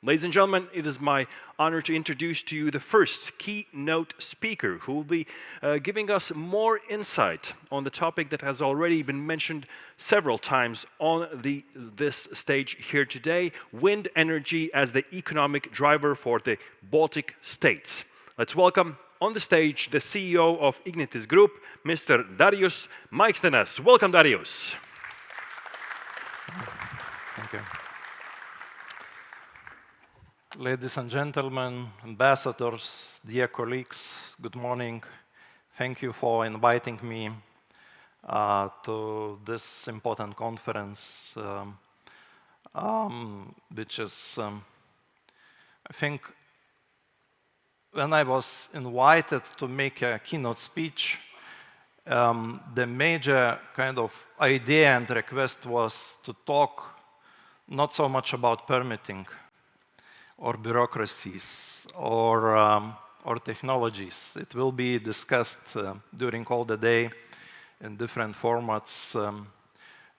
Ladies and gentlemen, it is my honor to introduce to you the first keynote speaker who will be giving us more insight on the topic that has already been mentioned several times on this stage here today, wind energy as the economic driver for the Baltic states. Let's welcome on the stage the CEO of Ignitis Group, Mr. Darius Maikstenas. Welcome, Darius. Thank you. Ladies and gentlemen, ambassadors, dear colleagues, good morning. Thank you for inviting me to this important conference, which is, I think, when I was invited to make a keynote speech, the major kind of idea and request was to talk not so much about permitting or bureaucracies or technologies. It will be discussed during all the day in different formats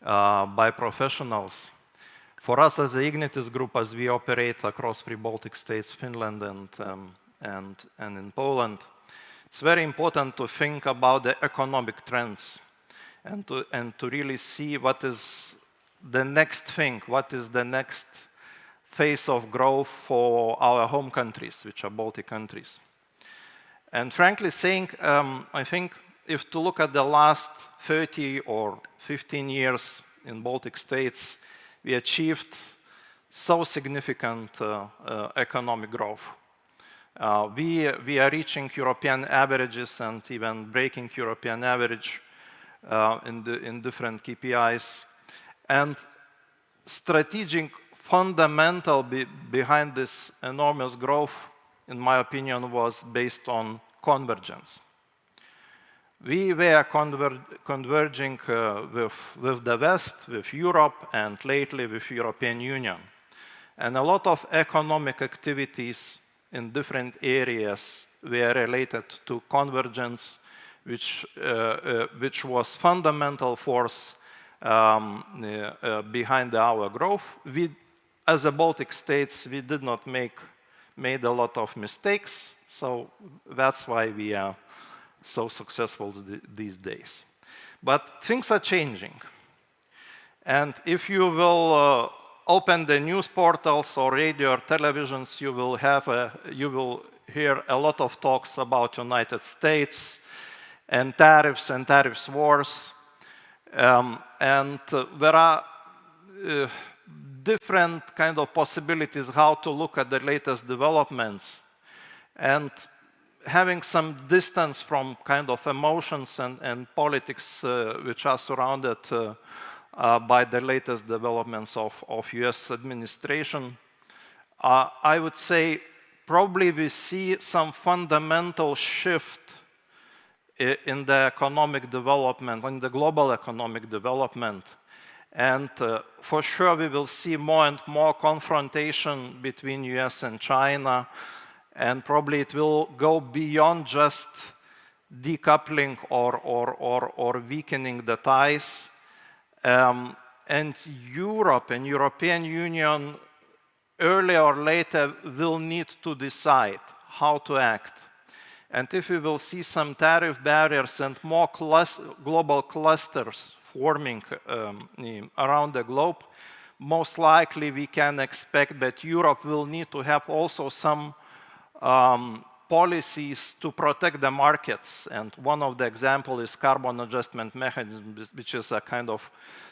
by professionals. For us as the Ignitis Group, as we operate across three Baltic states, Finland and in Poland, it's very important to think about the economic trends and to really see what is the next thing, what is the next phase of growth for our home countries, which are Baltic countries. And frankly saying, I think if to look at the last 30 or 15 years in Baltic states, we achieved so significant economic growth. We are reaching European averages and even breaking European average in different KPIs. And strategic fundamental behind this enormous growth, in my opinion, was based on convergence. We were converging with the West, with Europe, and lately with European Union. And a lot of economic activities in different areas were related to convergence, which was fundamental force behind our growth. As a Baltic states, we did not made a lot of mistakes, so that's why we are so successful these days. But things are changing. And if you will open the news portals or radio or televisions, you will hear a lot of talks about United States and tariffs wars. And there are different kind of possibilities how to look at the latest developments, and having some distance from kind of emotions and politics which are surrounded by the latest developments of US administration. I would say probably we see some fundamental shift in the economic development, in the global economic development. And for sure, we will see more and more confrontation between US and China, and probably it will go beyond just decoupling or weakening the ties. And Europe and European Union, earlier or later, will need to decide how to act. And if we will see some tariff barriers and more global clusters forming around the globe, most likely we can expect that Europe will need to have also some policies to protect the markets. And one of the examples is carbon adjustment mechanism, which is a kind of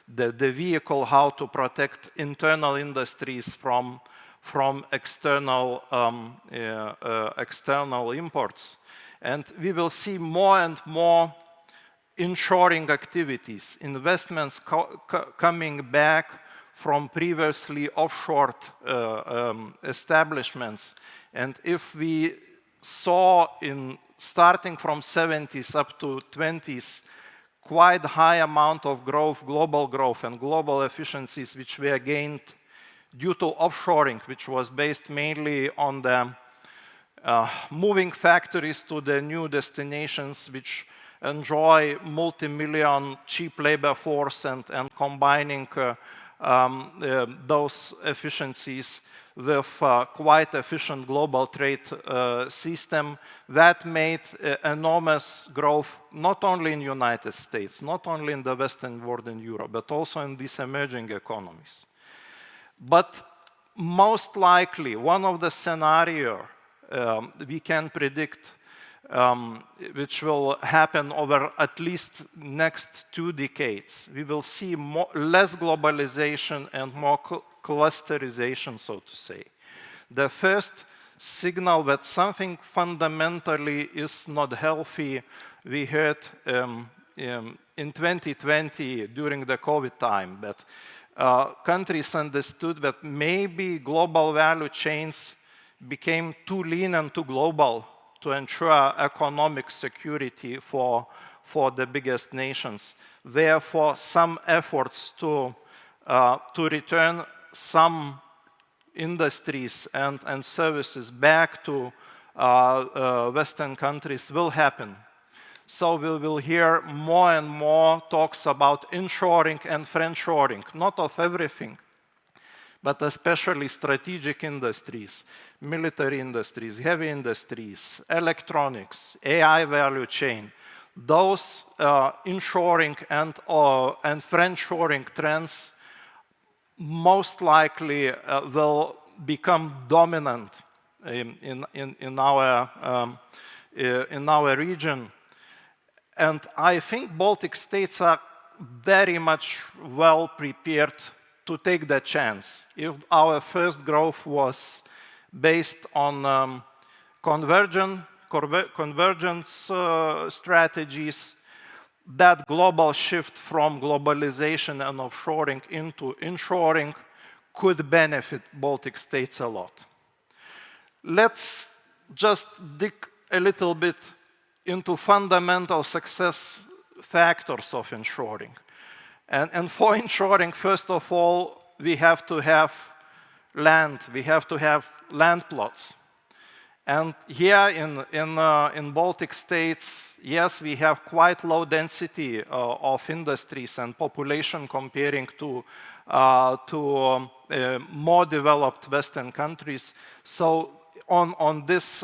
the vehicle how to protect internal industries from external imports. And we will see more and more inshoring activities, investments coming back from previously offshore establishments. And if we saw starting from 70s up to 20s, quite high amount of growth, global growth and global efficiencies which were gained due to offshoring, which was based mainly on the moving factories to the new destinations which enjoy multi-million cheap labor force and combining those efficiencies with quite efficient global trade system that made enormous growth, not only in the United States, not only in the Western world in Europe, but also in these emerging economies. But most likely, one of the scenarios we can predict, which will happen over at least next 2 decades, we will see less globalization and more clusterization, so to say. The first signal that something fundamentally is not healthy, we heard in 2020 during the COVID time, that countries understood that maybe global value chains became too lean and too global to ensure economic security for the biggest nations. Therefore, some efforts to return some industries and services back to Western countries will happen. So we will hear more and more talks about inshoring and friendshoring, not of everything, but especially strategic industries, military industries, heavy industries, electronics, AI value chain. Those inshoring and friendshoring trends most likely will become dominant in our region. And I think Baltic states are very much well prepared to take that chance. If our first growth was based on convergence strategies, that global shift from globalization and offshoring into inshoring could benefit Baltic states a lot. Let's just dig a little bit into fundamental success factors of inshoring. And for inshoring, first of all, we have to have land. We have to have land plots. And here in Baltic states, yes, we have quite low density of industries and population comparing to more developed Western countries. So on this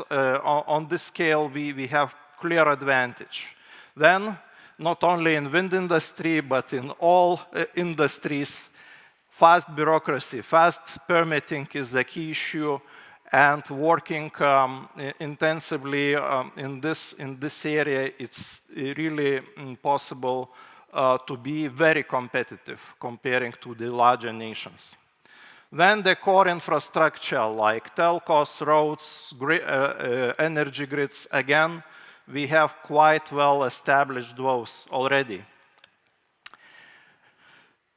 scale, we have clear advantage. Then, not only in wind industry, but in all industries, fast bureaucracy, fast permitting is the key issue, and working intensively in this area, it's really impossible to be very competitive comparing to the larger nations. Then the core infrastructure like telcos, roads, energy grids, again, we have quite well established those already.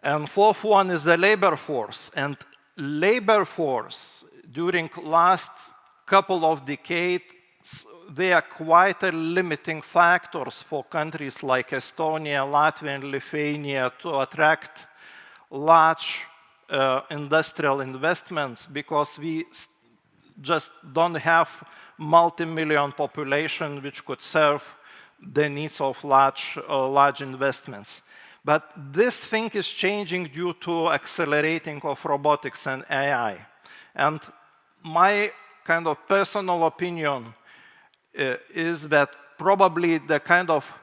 And fourth one is the labor force. And labor force, during last couple of decades, they are quite a limiting factors for countries like Estonia, Latvia, and Lithuania to attract large industrial investments, because we just don't have multi-million population which could serve the needs of large investments. But this thing is changing due to accelerating of robotics and AI. And my kind of personal opinion is that probably the kind of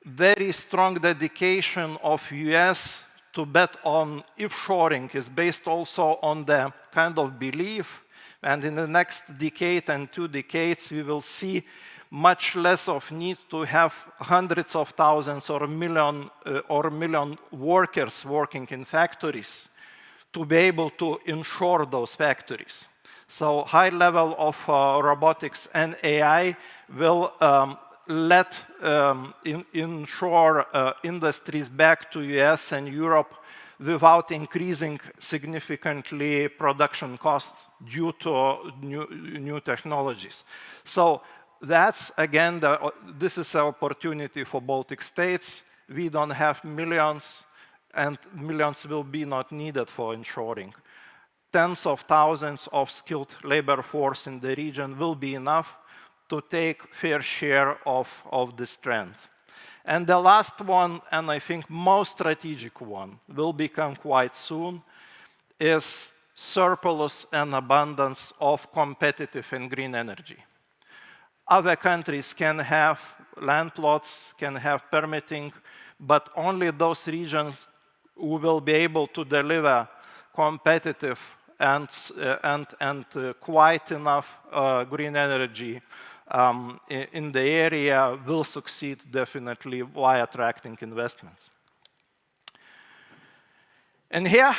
very strong dedication of US to bet on offshoring is based also on the kind of belief, and in the next decade and 2 decades, we will see much less of need to have hundreds of thousands or million workers working in factories to be able to inshore those factories. So high level of robotics and AI will let inshore industries back to US and Europe without increasing significantly production costs due to new technologies. So that's, again, this is an opportunity for Baltic states. We don't have millions, and millions will be not needed for inshoring. Tens of thousands of skilled labor force in the region will be enough to take fair share of this trend. And the last one, and I think most strategic one, will become quite soon, is surplus and abundance of competitive and green energy. Other countries can have land plots, can have permitting, but only those regions who will be able to deliver competitive and quite enough green energy in the area will succeed definitely by attracting investments. And here,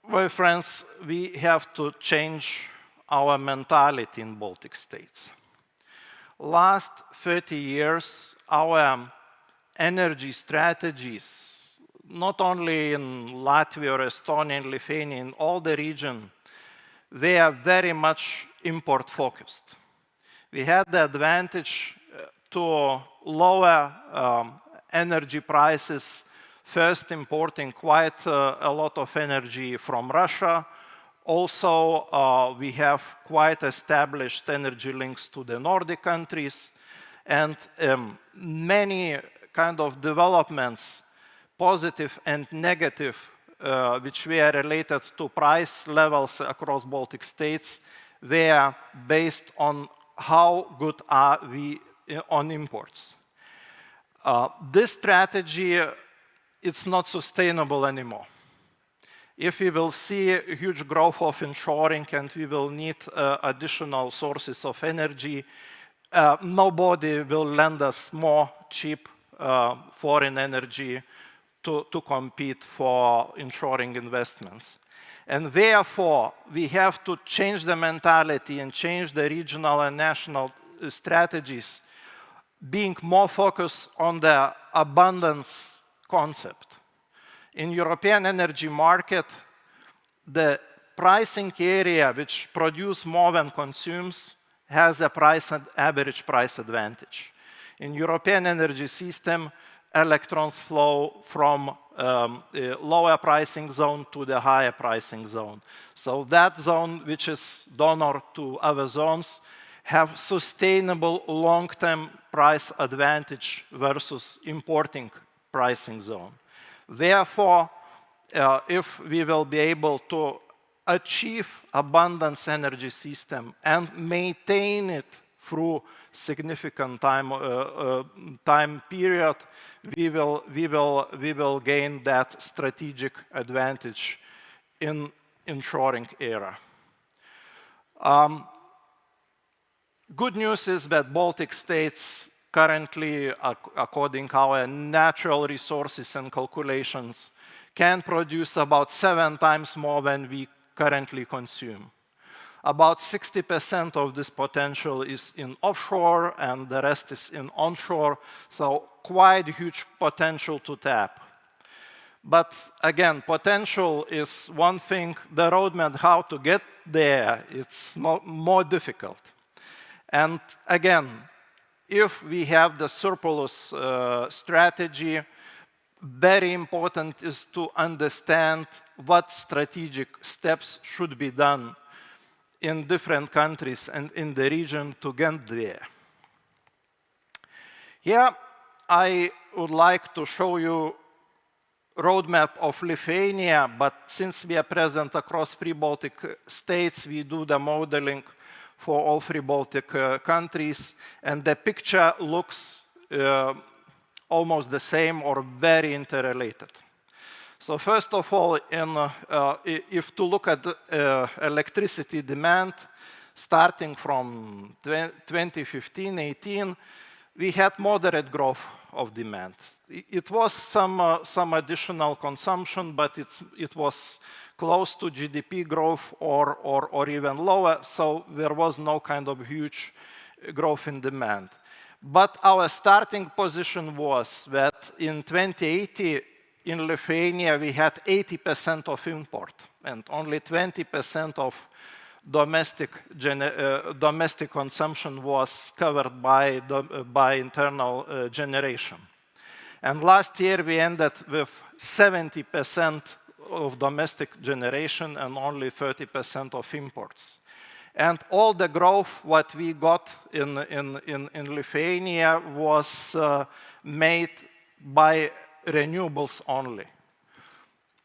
my friends, we have to change our mentality in Baltic states. Last 30 years, our energy strategies, not only in Latvia or Estonia and Lithuania, in all the region, they are very much import-focused. We had the advantage to lower energy prices, first importing quite a lot of energy from Russia. Also, we have quite established energy links to the Nordic countries, and many kind of developments, positive and negative, which were related to price levels across Baltic states, were based on how good are we on imports. This strategy, it's not sustainable anymore. If we will see a huge growth of inshoring and we will need additional sources of energy, nobody will lend us more cheap foreign energy to compete for inshoring investments. And therefore, we have to change the mentality and change the regional and national strategies, being more focused on the abundance concept. In European energy market, the pricing area which produces more than consumes has a average price advantage. In European energy system, electrons flow from the lower pricing zone to the higher pricing zone. So that zone, which is donor to other zones, have sustainable long-term price advantage versus importing pricing zone. Therefore, if we will be able to achieve abundance energy system and maintain it through significant time period, we will gain that strategic advantage in inshoring era. Good news is that Baltic states currently, according to our natural resources and calculations, can produce about 7 times more than we currently consume. About 60% of this potential is in offshore and the rest is in onshore, so quite huge potential to tap. But again, potential is one thing, the roadmap how to get there, it's more difficult. And again, if we have the surplus strategy, very important is to understand what strategic steps should be done in different countries and in the region to get there. Here, I would like to show you roadmap of Lithuania, but since we are present across 3 Baltic states, we do the modeling for all 3 Baltic countries, and the picture looks almost the same or very interrelated. So first of all, if to look at electricity demand, starting from 2015-18, we had moderate growth of demand. It was some additional consumption, but it was close to GDP growth or even lower, so there was no kind of huge growth in demand. But our starting position was that in 2080, in Lithuania, we had 80% of import and only 20% of domestic consumption was covered by internal generation. And last year, we ended with 70% of domestic generation and only 30% of imports. And all the growth what we got in Lithuania was made by renewables only.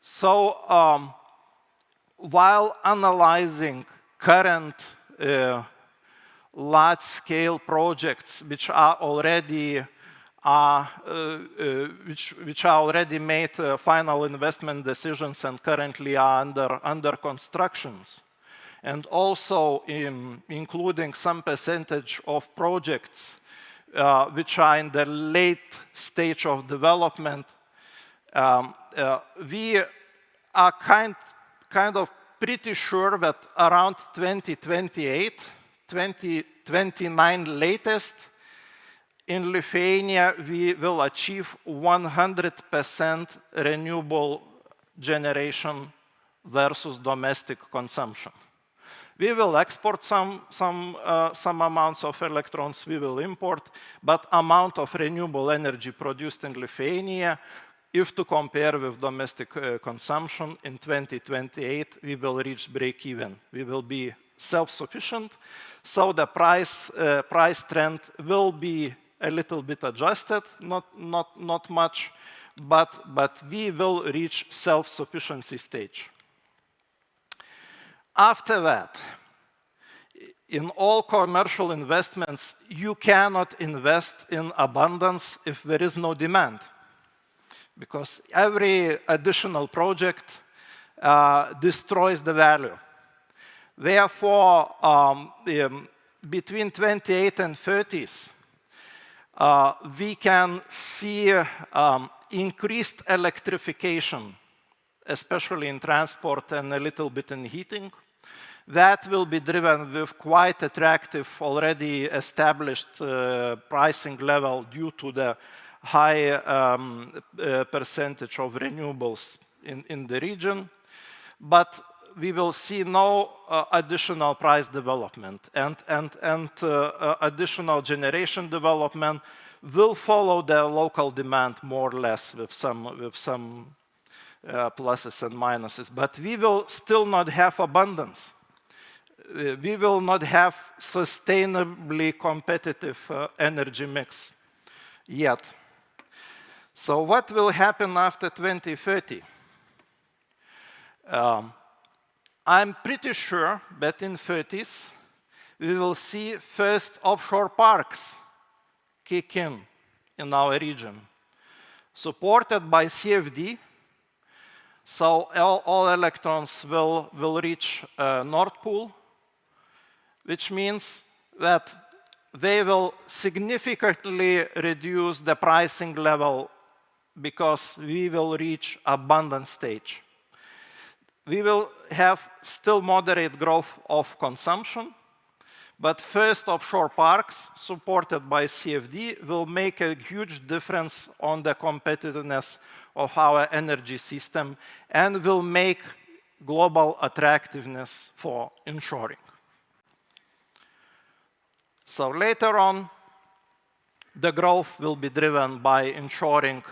So while analyzing current large-scale projects which are already made final investment decisions and currently are under constructions, and also including some percentage of projects which are in the late stage of development, we are kind of pretty sure that around 2028, 2029 latest, in Lithuania, we will achieve 100% renewable generation versus domestic consumption. We will export some amounts of electrons, we will import, but amount of renewable energy produced in Lithuania, if to compare with domestic consumption, in 2028, we will reach break-even. We will be self-sufficient, so the price trend will be a little bit adjusted, not much, but we will reach self-sufficiency stage. After that, in all commercial investments, you cannot invest in abundance if there is no demand, because every additional project destroys the value. Therefore, between 28 and 30s, we can see increased electrification, especially in transport and a little bit in heating. That will be driven with quite attractive, already established pricing level due to the high percentage of renewables in the region. But we will see no additional price development, and additional generation development will follow the local demand more or less with some pluses and minuses. But we will still not have abundance. We will not have sustainably competitive energy mix yet. So what will happen after 2030? I'm pretty sure that in 30s, we will see first offshore parks kick in our region, supported by CFD. So all electrons will reach Nord Pool, which means that they will significantly reduce the pricing level because we will reach abundant stage. We will have still moderate growth of consumption, but first offshore parks supported by CFD will make a huge difference on the competitiveness of our energy system and will make global attractiveness for inshoring. So later on, the growth will be driven by inshoring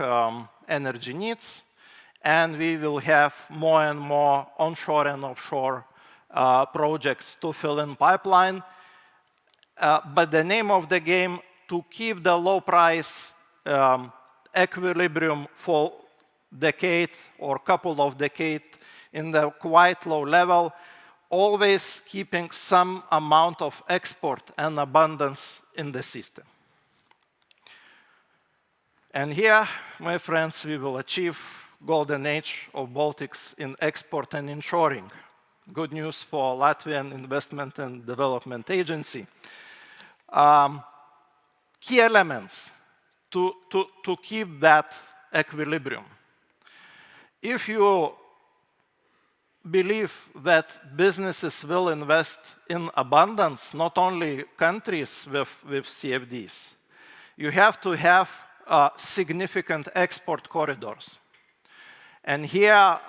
energy needs, and we will have more and more onshore and offshore projects to fill in pipeline. But the name of the game, to keep the low price equilibrium for decade or couple of decades in the quite low level, always keeping some amount of export and abundance in the system. And here, my friends, we will achieve golden age of Baltics in export and inshoring. Good news for Latvian Investment and Development Agency. Key elements to keep that equilibrium. If you believe that businesses will invest in abundance, not only countries with CFDs, you have to have significant export corridors. And here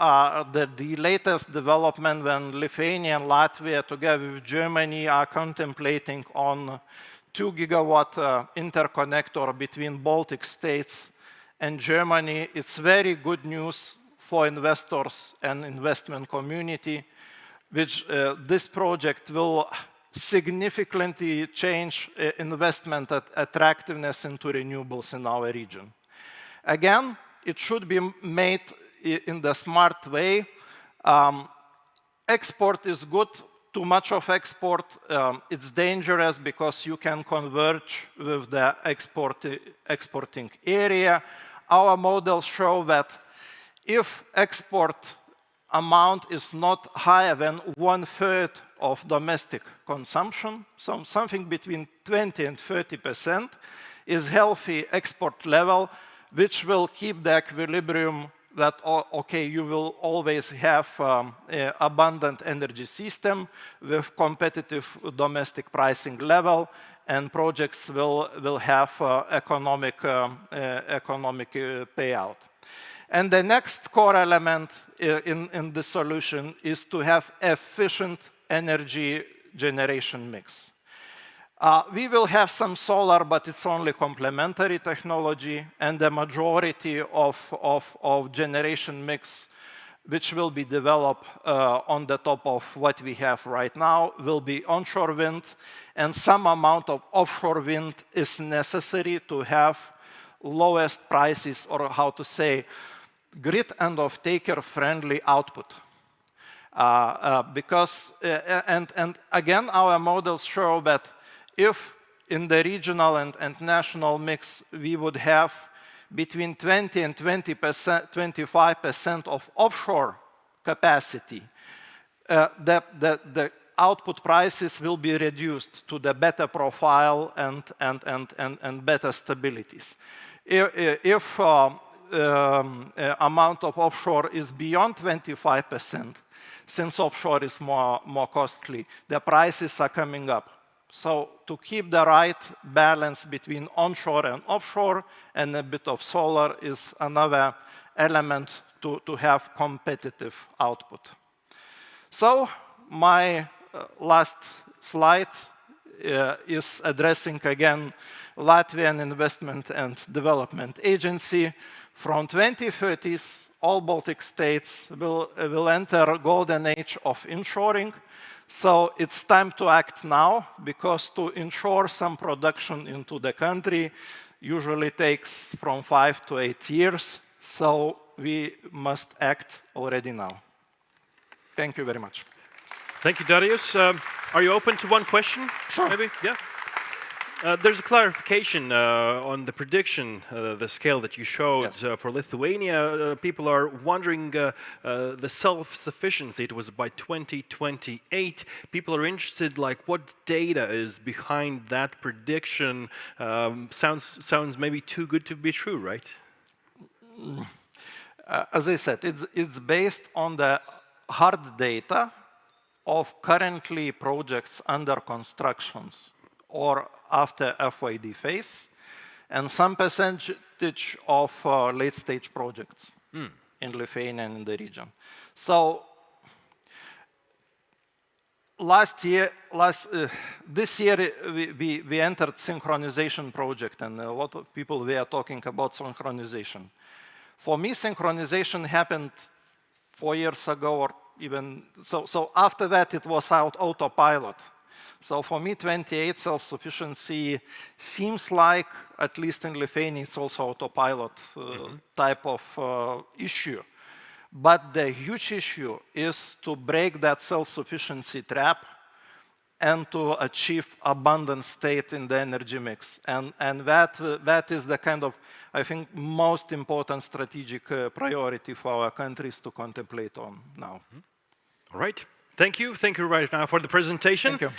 the latest development when Lithuania and Latvia together with Germany are contemplating on 2 gigawatt interconnector between Baltic states and Germany. It's very good news for investors and investment community, which this project will significantly change investment attractiveness into renewables in our region. Again, it should be made in the smart way. export is good. Too much of export, it's dangerous because you can converge with the exporting area. Our models show that if export amount is not higher than 1/3 of domestic consumption, so something between 20 and 30% is healthy export level, which will keep the equilibrium that, okay, you will always have abundant energy system with competitive domestic pricing level, and projects will have economic payout. And the next core element in the solution is to have efficient energy generation mix. We will have some solar, but it's only complementary technology, and the majority of generation mix, which will be developed on the top of what we have right now, will be onshore wind, and some amount of offshore wind is necessary to have lowest prices, or how to say, grid and off-taker friendly output. And again, our models show that if in the regional and national mix, we would have between 20 and 25% of offshore capacity, the output prices will be reduced to the better profile and better stabilities. If amount of offshore is beyond 25%, since offshore is more costly, the prices are coming up. So to keep the right balance between onshore and offshore and a bit of solar is another element to have competitive output. So my last slide is addressing again Latvian Investment and Development Agency. From 2030s, all Baltic states will enter golden age of inshoring. So it's time to act now, because to insure some production into the country usually takes from 5 to 8 years. So we must act already now. Thank you very much. Thank you, Darius. Are you open to one question? Sure. Maybe? Yeah. There's a clarification on the prediction, the scale that you showed. Yes. For Lithuania. People are wondering the self-sufficiency. It was by 2028. People are interested, like, what data is behind that prediction? Sounds maybe too good to be true, right? As I said, it's based on the hard data of currently projects under constructions or after FID phase, and some percentage of late-stage projects in Lithuania and in the region. So this year we entered synchronization project, and a lot of people were talking about synchronization. For me, synchronization happened 4 years ago, or even so after that it was autopilot. So for me, 28 self-sufficiency seems like, at least in Lithuania, it's also autopilot type of issue. But the huge issue is to break that self-sufficiency trap and to achieve abundant state in the energy mix. And that is the kind of, I think, most important strategic priority for our countries to contemplate on now. All right. Thank you. Thank you right now for the presentation. Thank you.